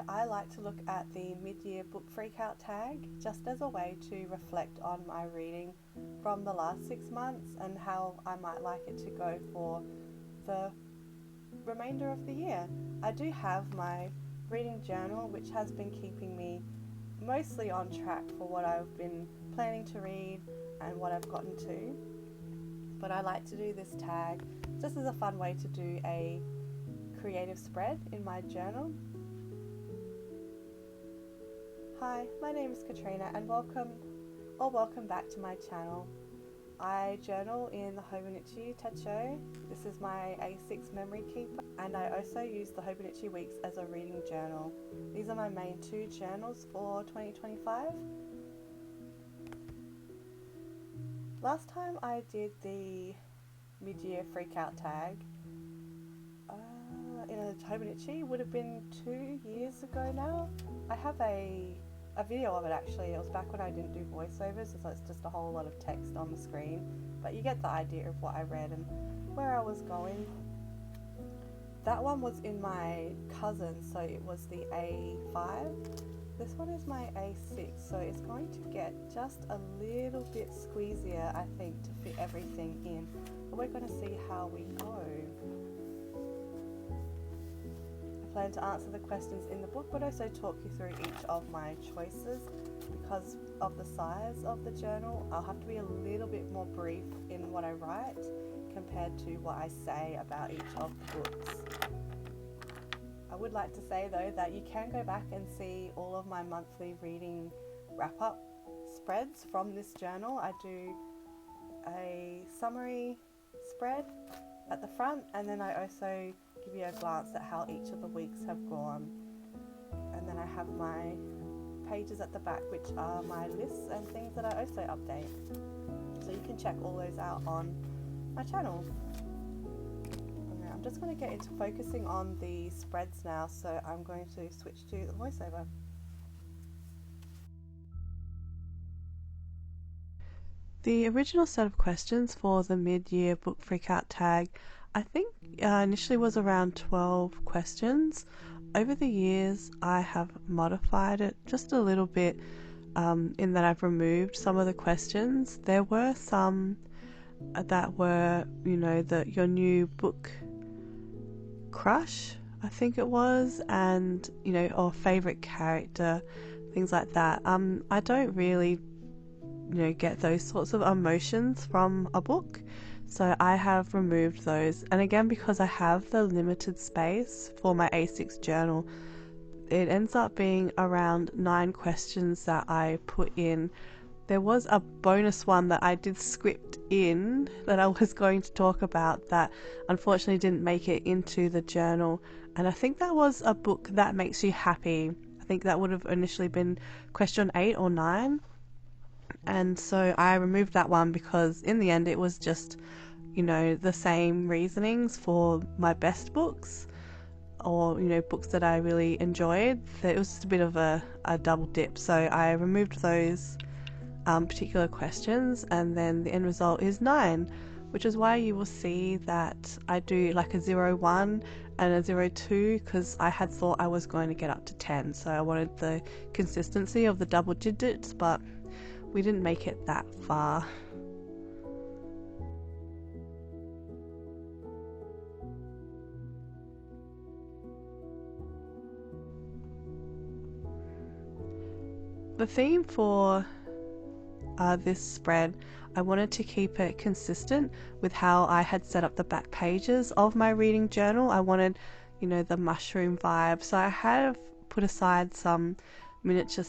year, I like to look at the mid-year book freakout tag just as a way to reflect on my reading from the last 6 months and how I might like it to go for the remainder of the year. I do have my reading journal, which has been keeping me mostly on track for what I've been planning to read and what I've gotten to, but I like to do this tag just as a fun way to do a creative spread in my journal. Hi, my name is Katrina and welcome back to my channel. I journal in the Hobonichi Techo. This is my A6 memory keeper, and I also use the Hobonichi Weeks as a reading journal. These are my main 2 journals for 2025. Last time I did the mid-year freakout tag in a Hobonichi would have been 2 years ago now. I have a video of it actually. It was back when I didn't do voiceovers, so it's just a whole lot of text on the screen, but you get the idea of what I read and where I was going. That one was in my cousin, so it was the A5. This one is my A6, so it's going to get just a little bit squeezier, I think, to fit everything in, but we're going to see how we go. I plan to answer the questions in the book, but also talk you through each of my choices. Because of the size of the journal, I'll have to be a little bit more brief in what I write compared to what I say about each of the books. I would like to say though that you can go back and see all of my monthly reading wrap-up spreads from this journal. I do a summary spread at the front, and then I also give you a glance at how each of the weeks have gone, and then I have my pages at the back, which are my lists and things that I also update, so you can check all those out on my channel. Okay, I'm just going to get into focusing on the spreads now, so I'm going to switch to the voiceover. The original set of questions for the mid-year book freakout tag, I think initially was around 12 questions. Over the years I have modified it just a little bit in that I've removed some of the questions. There were some that were, your new book crush, I think it was, and, or favourite character, things like that. I don't really, get those sorts of emotions from a book. So I have removed those, and again, because I have the limited space for my A6 journal, it ends up being around 9 questions that I put in. There was a bonus one that I did script in that I was going to talk about that unfortunately didn't make it into the journal, and I think that was a book that makes you happy. I think that would have initially been question 8 or 9. And so I removed that one because in the end it was just, the same reasonings for my best books, or, books that I really enjoyed. It was just a bit of a double dip. So I removed those particular questions, and then the end result is 9, which is why you will see that I do like a 0-1 and a 0-2, because I had thought I was going to get up to 10. So I wanted the consistency of the double digits, but we didn't make it that far. The theme for this spread, I wanted to keep it consistent with how I had set up the back pages of my reading journal. I wanted, the mushroom vibe, so I have put aside some miniature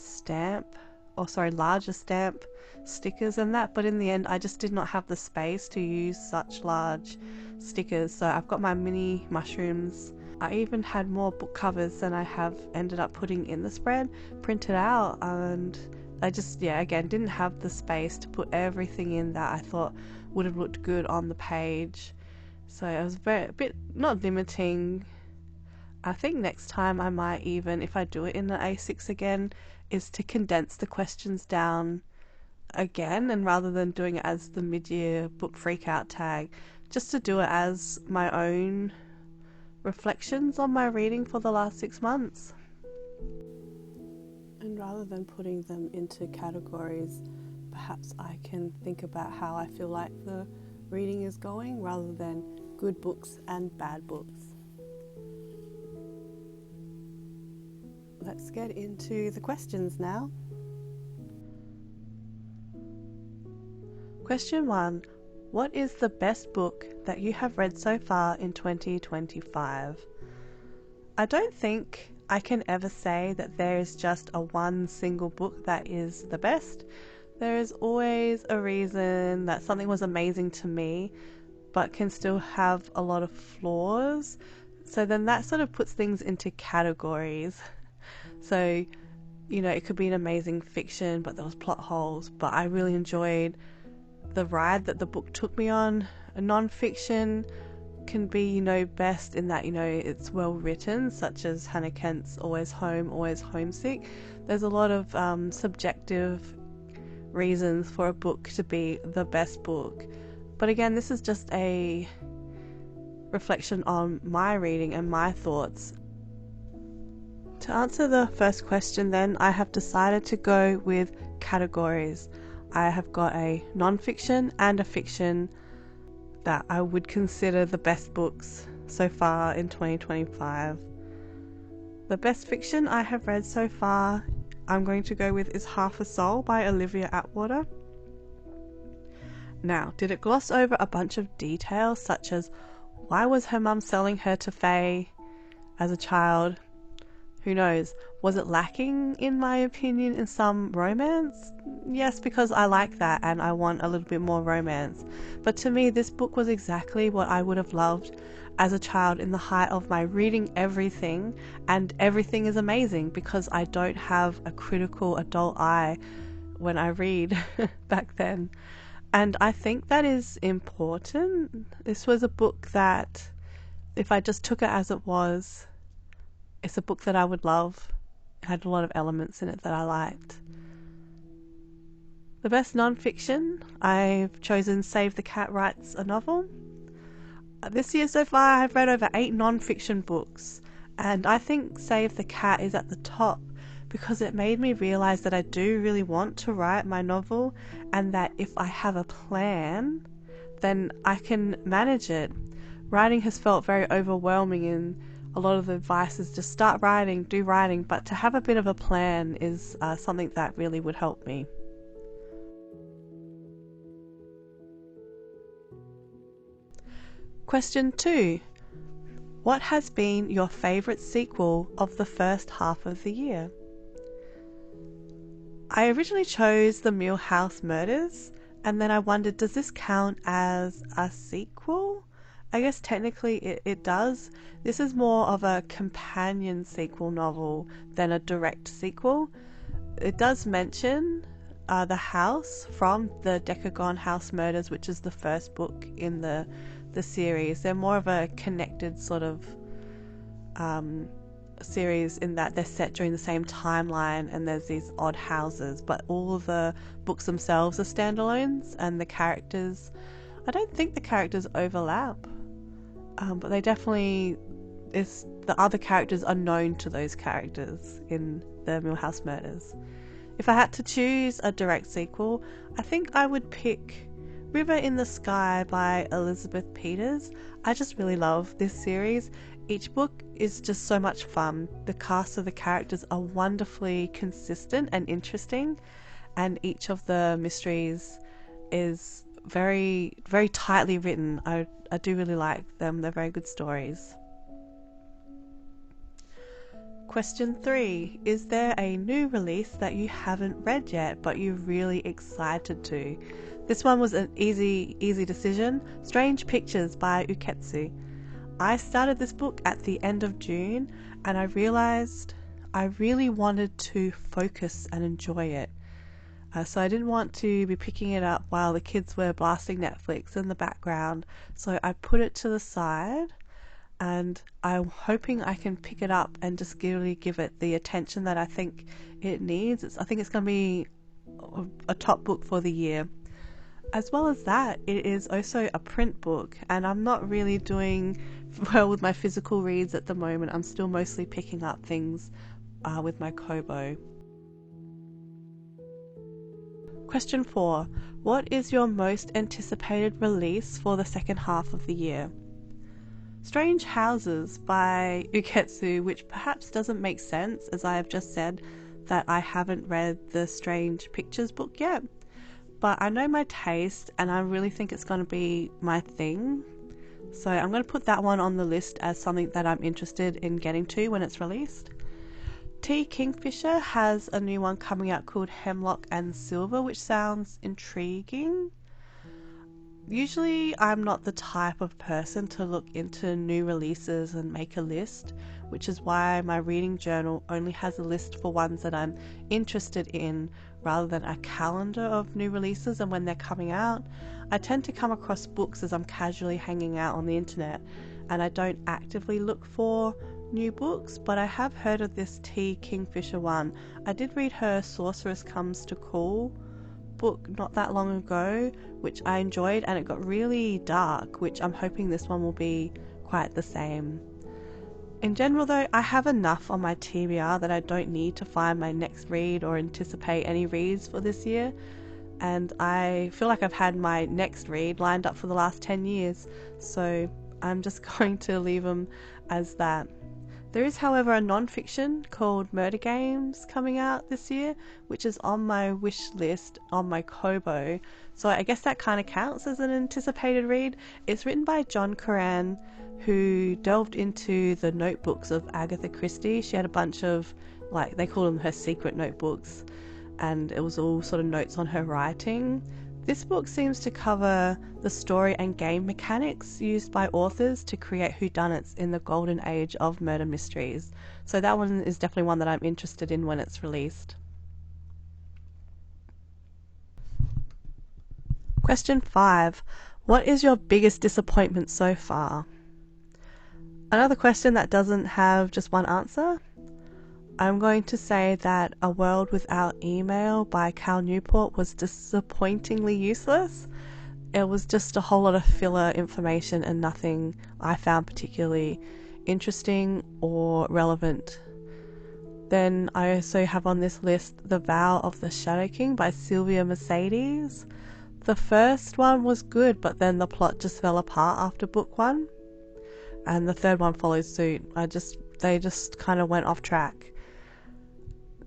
larger stamp stickers and that, but in the end I just did not have the space to use such large stickers, so I've got my mini mushrooms. I even had more book covers than I have ended up putting in the spread printed out, and I just again didn't have the space to put everything in that I thought would have looked good on the page. So it was a bit not limiting. I think next time I might, even if I do it in the A6 again, is to condense the questions down again, and rather than doing it as the mid-year book freakout tag, just to do it as my own reflections on my reading for the last 6 months. And rather than putting them into categories, perhaps I can think about how I feel like the reading is going rather than good books and bad books. Let's get into the questions now. Question 1. What is the best book that you have read so far in 2025? I don't think I can ever say that there is just a one single book that is the best. There is always a reason that something was amazing to me but can still have a lot of flaws. So then that sort of puts things into categories. So, it could be an amazing fiction but there was plot holes, but I really enjoyed the ride that the book took me on. A non-fiction can be, best in that, it's well written, such as Hannah Kent's Always Home, Always Homesick. There's a lot of subjective reasons for a book to be the best book. But again, this is just a reflection on my reading and my thoughts. To answer the first question then, I have decided to go with categories. I have got a non-fiction and a fiction that I would consider the best books so far in 2025. The best fiction I have read so far, I'm going to go with, is Half a Soul by Olivia Atwater. Now, did it gloss over a bunch of details such as why was her mum selling her to Faye as a child? Who knows? Was it lacking, in my opinion, in some romance? Yes, because I like that and I want a little bit more romance. But to me, this book was exactly what I would have loved as a child in the height of my reading everything, and everything is amazing because I don't have a critical adult eye when I read back then. And I think that is important. This was a book that, if I just took it as it was, it's a book that I would love. It had a lot of elements in it that I liked. The best non-fiction, I've chosen Save the Cat Writes a Novel. This year so far I've read over 8 non-fiction books, and I think Save the Cat is at the top because it made me realise that I do really want to write my novel, and that if I have a plan, then I can manage it. Writing has felt very overwhelming, and a lot of the advice is just start writing, do writing, but to have a bit of a plan is something that really would help me. Question 2. What has been your favourite sequel of the first half of the year? I originally chose The Millhouse Murders, and then I wondered, does this count as a sequel? I guess technically it does. This is more of a companion sequel novel than a direct sequel. It does mention the house from the Decagon House Murders, which is the first book in the series. They're more of a connected sort of series in that they're set during the same timeline and there's these odd houses, but all of the books themselves are standalones, and the characters, I don't think the characters overlap. But they definitely, the other characters are known to those characters in the Millhouse Murders. If I had to choose a direct sequel, I think I would pick River in the Sky by Elizabeth Peters. I just really love this series. Each book is just so much fun. The cast of the characters are wonderfully consistent and interesting, and each of the mysteries is very, very tightly written. I do really like them. They're very good stories. Question 3. Is there a new release that you haven't read yet but you're really excited to? This one was an easy decision. Strange Pictures by Uketsu. I started this book at the end of June, and I realised I really wanted to focus and enjoy it. So I didn't want to be picking it up while the kids were blasting Netflix in the background, so I put it to the side, and I'm hoping I can pick it up and just really give it the attention that I think it needs. I think it's going to be a top book for the year. As well as that, it is also a print book, and I'm not really doing well with my physical reads at the moment. I'm still mostly picking up things with my Kobo. Question 4. What is your most anticipated release for the second half of the year? Strange Houses by Uketsu, which perhaps doesn't make sense as I have just said that I haven't read the Strange Pictures book yet, but I know my taste and I really think it's going to be my thing, so I'm going to put that one on the list as something that I'm interested in getting to when it's released. T. Kingfisher has a new one coming out called Hemlock and Silver, which sounds intriguing. Usually I'm not the type of person to look into new releases and make a list, which is why my reading journal only has a list for ones that I'm interested in rather than a calendar of new releases and when they're coming out. I tend to come across books as I'm casually hanging out on the internet and I don't actively look for new books, but I have heard of this T. Kingfisher one. I did read her Sorceress Comes to Call book not that long ago, which I enjoyed, and it got really dark, which I'm hoping this one will be quite the same. In general though, I have enough on my TBR that I don't need to find my next read or anticipate any reads for this year, and I feel like I've had my next read lined up for the last 10 years, so I'm just going to leave them as that. There is, however, a non-fiction called Murder Games coming out this year, which is on my wish list on my Kobo, so I guess that kind of counts as an anticipated read. It's written by John Curran, who delved into the notebooks of Agatha Christie. She had a bunch of, like, they call them her secret notebooks, and it was all sort of notes on her writing. This book seems to cover the story and game mechanics used by authors to create whodunits in the golden age of murder mysteries. So that one is definitely one that I'm interested in when it's released. Question 5. What is your biggest disappointment so far? Another question that doesn't have just one answer. I'm going to say that A World Without Email by Cal Newport was disappointingly useless. It was just a whole lot of filler information and nothing I found particularly interesting or relevant. Then I also have on this list The Vow of the Shadow King by Sylvia Mercedes. The first one was good, but then the plot just fell apart after book 1, and the third one follows suit. They just kind of went off track.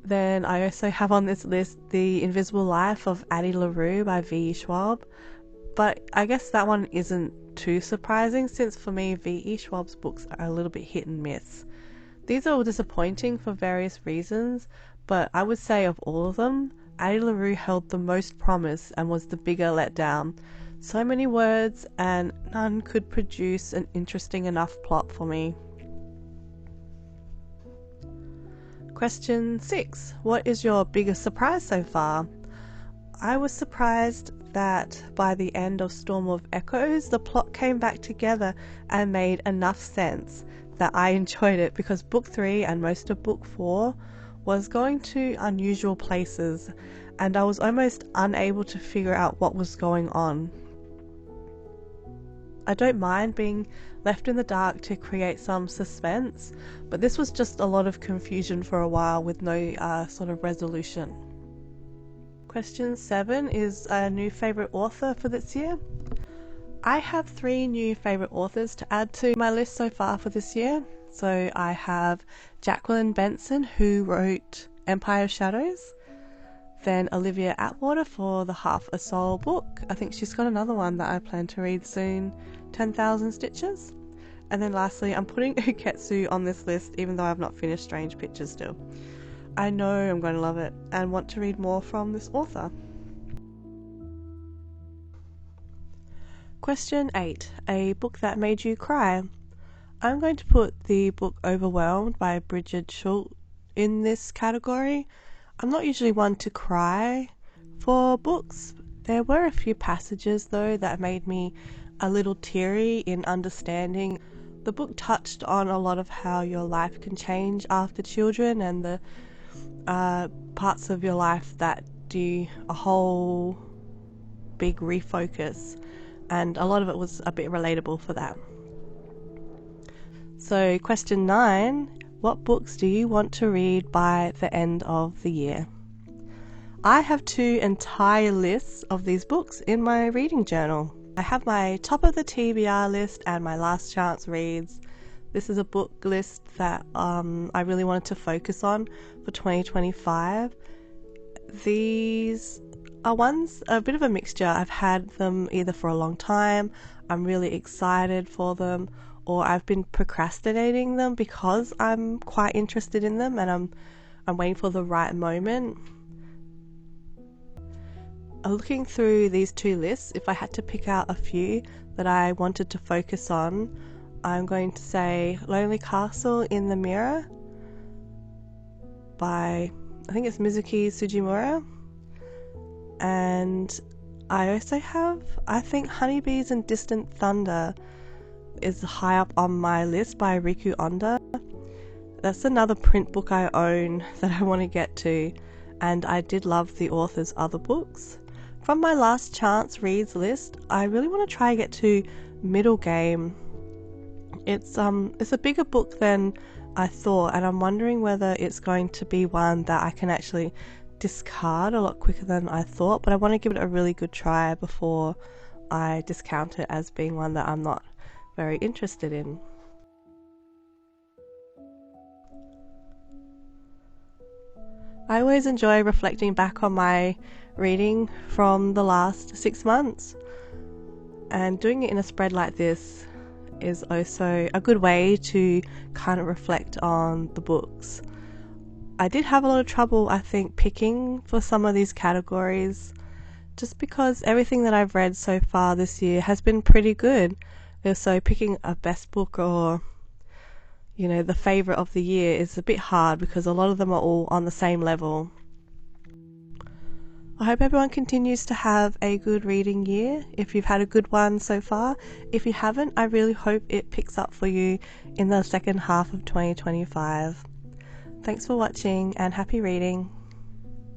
Then I also have on this list The Invisible Life of Addie LaRue by V.E. Schwab, but I guess that one isn't too surprising since for me V.E. Schwab's books are a little bit hit and miss. These are all disappointing for various reasons, but I would say of all of them, Addie LaRue held the most promise and was the bigger letdown. So many words and none could produce an interesting enough plot for me. Question 6. What is your biggest surprise so far? I was surprised that by the end of Storm of Echoes, the plot came back together and made enough sense that I enjoyed it, because book 3 and most of book 4 was going to unusual places and I was almost unable to figure out what was going on. I don't mind being left in the dark to create some suspense, but this was just a lot of confusion for a while with no sort of resolution. Question 7 is a new favourite author for this year. I have 3 new favourite authors to add to my list so far for this year. So I have Jacqueline Benson, who wrote Empire of Shadows, then Olivia Atwater for the Half a Soul book. I think she's got another one that I plan to read soon, 10,000 Stitches. And then lastly, I'm putting Uketsu on this list even though I've not finished Strange Pictures still. I know I'm going to love it and want to read more from this author. Question 8. A book that made you cry. I'm going to put the book Overwhelmed by Bridget Schultz in this category. I'm not usually one to cry for books. There were a few passages though that made me a little teary in understanding. The book touched on a lot of how your life can change after children and the parts of your life that do a whole big refocus, and a lot of it was a bit relatable for that. So question 9, what books do you want to read by the end of the year? I have 2 entire lists of these books in my reading journal. I have my top of the TBR list and my last chance reads. This is a book list that I really wanted to focus on for 2025. These are ones, a bit of a mixture. I've had them either for a long time, I'm really excited for them, or I've been procrastinating them because I'm quite interested in them and I'm waiting for the right moment. Looking through these 2 lists, if I had to pick out a few that I wanted to focus on, I'm going to say Lonely Castle in the Mirror by, I think it's Mizuki Sujimura. And I also have, I think Honeybees and Distant Thunder is high up on my list by Riku Onda. That's another print book I own that I want to get to, and I did love the author's other books. From my last chance reads list, I really want to try and get to Middle Game. It's a bigger book than I thought, and I'm wondering whether it's going to be one that I can actually discard a lot quicker than I thought, but I want to give it a really good try before I discount it as being one that I'm not very interested in. I always enjoy reflecting back on my reading from the last 6 months, and doing it in a spread like this is also a good way to kind of reflect on the books. I did have a lot of trouble, I think, picking for some of these categories, just because everything that I've read so far this year has been pretty good. So picking a best book or, you know, the favourite of the year is a bit hard because a lot of them are all on the same level. I hope everyone continues to have a good reading year if you've had a good one so far. If you haven't, I really hope it picks up for you in the second half of 2025. Thanks for watching and happy reading.